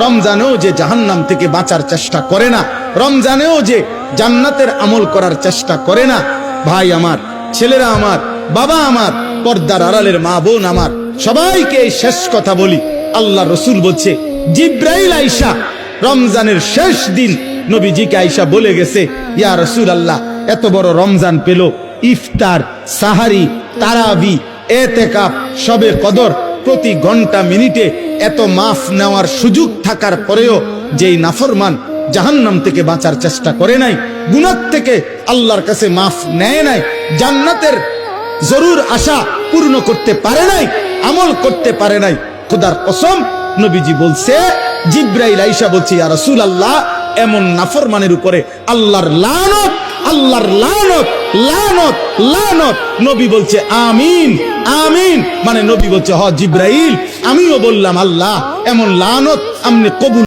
রমজানেও যে জাহান্নাম থেকে বাঁচার চেষ্টা করে না, রমজানেও যে জান্নাতের আমল করার চেষ্টা করে না। ভাই আমার, ছেলেরা আমার, বাবা আমার, পর্দার আড়ালের মা বোন আমার, সবাইকে এই শেষ কথা বলি। আল্লাহ রসুল বলছে, জিব্রাইল আইসা রমজানের শেষ দিন নবীজিকে আইসা বলে গেছে, ইয়া রাসূলুল্লাহ, এত বড় রমজান পেল, ইফতার, সাহারি, তারাবি, এতেকাফ, শবে কদর, প্রতি ঘন্টা মিনিটে এত মাফ নেওয়ার সুযোগ থাকার পরেও যেই নাফরমান জাহান্নাম থেকে বাঁচার চেষ্টা করে নাই, গুনাহ থেকে আল্লাহর কাছে মাফ নেয় নাই, জান্নাতের জরুর আশা পূর্ণ করতে পারে নাই, আমল করতে পারে নাই, খোদার কসম নবীজি বলছে, জিব্রাইল আইসা বলছে, ইয়া রাসূলুল্লাহ, এমন নাফরমানের উপরে আল্লাহর লানত, আল্লাহর লানত, লানত, লানত। নবী বলছে আমিন, আমিন। মানে নবী বলছে, হ জিব্রাইল, আমিও বললাম আল্লাহ এমন লানত আপনি কবুল